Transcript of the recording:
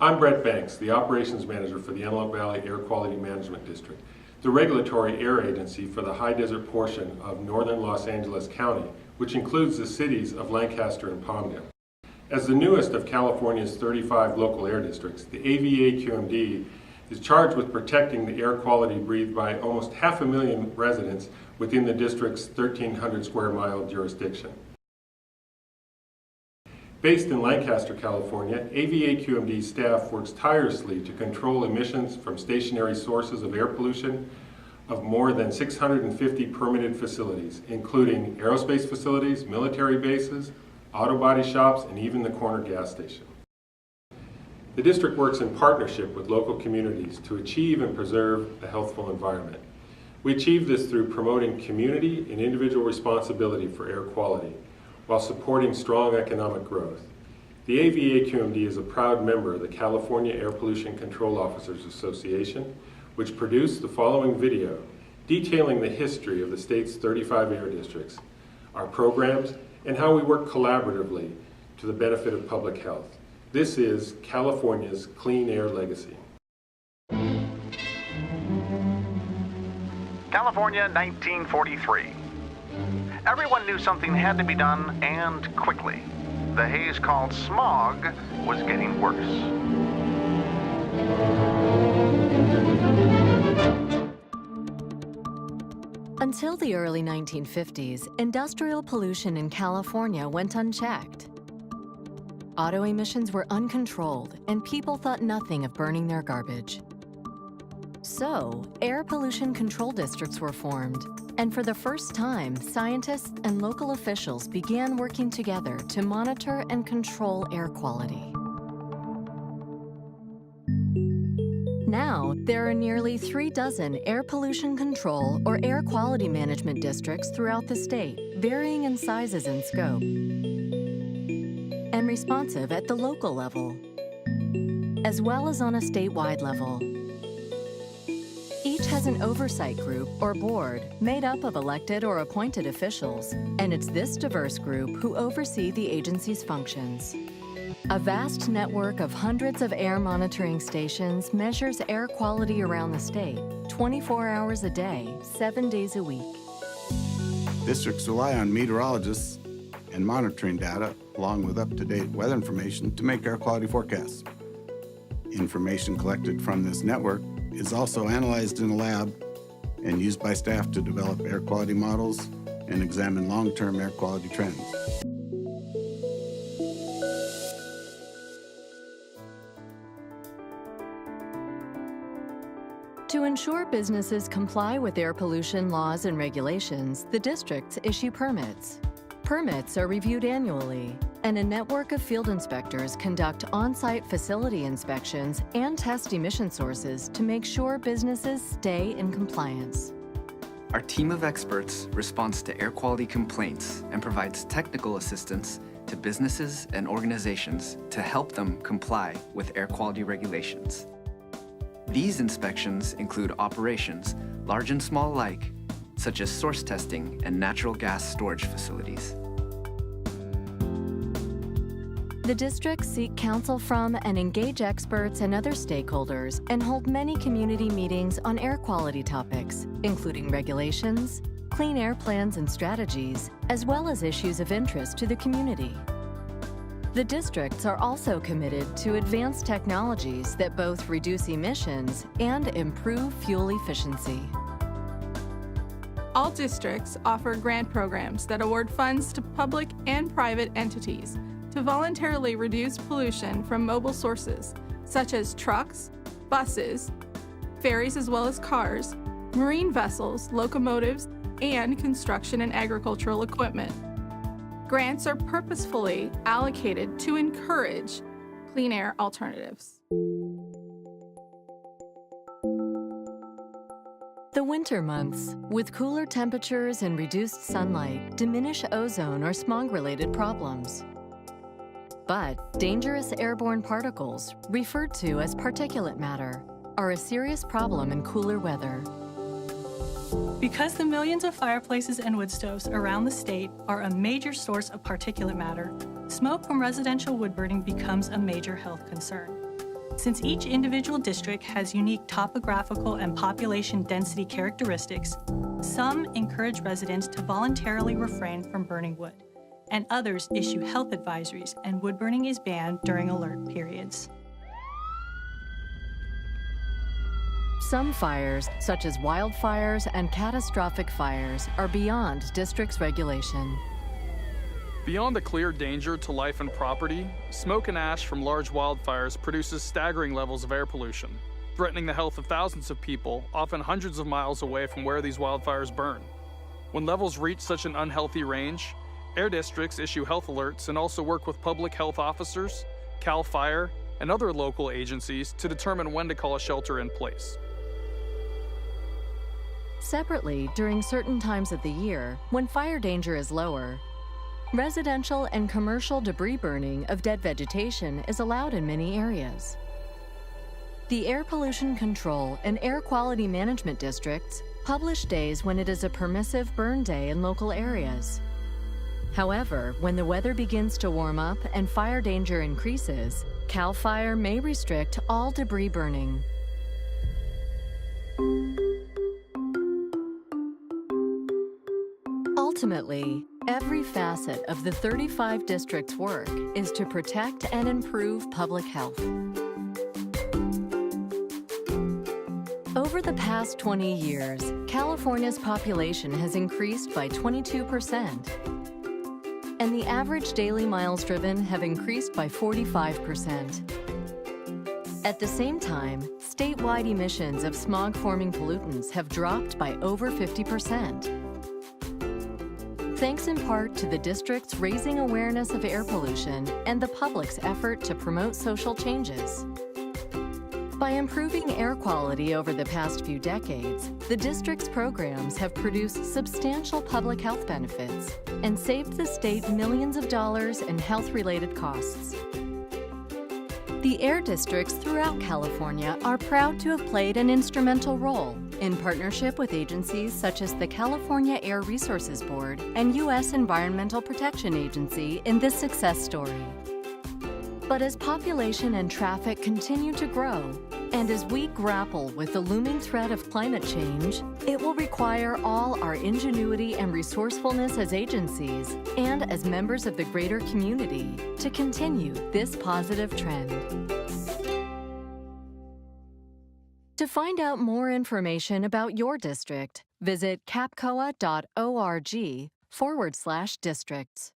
I'm Bret Banks, the Operations Manager for the Antelope Valley Air Quality Management District, the regulatory air agency for the high desert portion of northern Los Angeles County, which includes the cities of Lancaster and Palmdale. As the newest of California's 35 local air districts, the AQMD is charged with protecting the air quality breathed by almost 500,000 residents within the district's 1,300 square mile jurisdiction. Based in Lancaster, California, AQMD staff works tirelessly to control emissions from stationary sources of air pollution of more than 650 permitted facilities, including aerospace facilities, military bases, auto body shops, and even the corner gas station. The district works in partnership with local communities to achieve and preserve a healthful environment. We achieve this through promoting community and individual responsibility for air quality, while supporting strong economic growth. The AQMD is a proud member of the California Air Pollution Control Officers Association, which produced the following video detailing the history of the state's 35 air districts, our programs, and how we work collaboratively to the benefit of public health. This is California's Clean Air Legacy. California, 1943. Everyone knew something had to be done, and quickly. The haze called smog was getting worse. Until the early 1950s, industrial pollution in California went unchecked. Auto emissions were uncontrolled, and people thought nothing of burning their garbage. So, air pollution control districts were formed, and for the first time, scientists and local officials began working together to monitor and control air quality. Now, there are nearly 36 air pollution control or air quality management districts throughout the state, varying in sizes and scope, and responsive at the local level, as well as on a statewide level. Each has an oversight group or board made up of elected or appointed officials, and it's this diverse group who oversee the agency's functions. A vast network of hundreds of air monitoring stations measures air quality around the state, 24 hours a day, 7 days a week. Districts rely on meteorologists and monitoring data, along with up-to-date weather information, to make air quality forecasts. Information collected from this network is also analyzed in a lab and used by staff to develop air quality models and examine long-term air quality trends. To ensure businesses comply with air pollution laws and regulations, the districts issue permits. Permits are reviewed annually, and a network of field inspectors conduct on-site facility inspections and test emission sources to make sure businesses stay in compliance. Our team of experts responds to air quality complaints and provides technical assistance to businesses and organizations to help them comply with air quality regulations. These inspections include operations, large and small alike, such as source testing and natural gas storage facilities. The districts seek counsel from and engage experts and other stakeholders and hold many community meetings on air quality topics, including regulations, clean air plans and strategies, as well as issues of interest to the community. The districts are also committed to advanced technologies that both reduce emissions and improve fuel efficiency. All districts offer grant programs that award funds to public and private entities to voluntarily reduce pollution from mobile sources, such as trucks, buses, ferries as well as cars, marine vessels, locomotives, and construction and agricultural equipment. Grants are purposefully allocated to encourage clean air alternatives. The winter months, with cooler temperatures and reduced sunlight, diminish ozone or smog-related problems. But dangerous airborne particles, referred to as particulate matter, are a serious problem in cooler weather. Because the millions of fireplaces and wood stoves around the state are a major source of particulate matter, smoke from residential wood burning becomes a major health concern. Since each individual district has unique topographical and population density characteristics, some encourage residents to voluntarily refrain from burning wood, and others issue health advisories, and wood burning is banned during alert periods. Some fires, such as wildfires and catastrophic fires, are beyond district's regulation. Beyond the clear danger to life and property, smoke and ash from large wildfires produces staggering levels of air pollution, threatening the health of thousands of people, often hundreds of miles away from where these wildfires burn. When levels reach such an unhealthy range, air districts issue health alerts and also work with public health officers, CAL FIRE, and other local agencies to determine when to call a shelter in place. Separately, during certain times of the year, when fire danger is lower, residential and commercial debris burning of dead vegetation is allowed in many areas. The Air Pollution Control and Air Quality Management Districts publish days when it is a permissive burn day in local areas. However, when the weather begins to warm up and fire danger increases, CAL FIRE may restrict all debris burning. Ultimately, every facet of the 35 districts' work is to protect and improve public health. Over the past 20 years, California's population has increased by 22%, and the average daily miles driven have increased by 45%. At the same time, statewide emissions of smog-forming pollutants have dropped by over 50%. Thanks in part to the district's raising awareness of air pollution and the public's effort to promote social changes. By improving air quality over the past few decades, the district's programs have produced substantial public health benefits and saved the state millions of dollars in health-related costs. The air districts throughout California are proud to have played an instrumental role in partnership with agencies such as the California Air Resources Board and U.S. Environmental Protection Agency in this success story. But as population and traffic continue to grow, and as we grapple with the looming threat of climate change, it will require all our ingenuity and resourcefulness as agencies and as members of the greater community to continue this positive trend. To find out more information about your district, visit capcoa.org/districts.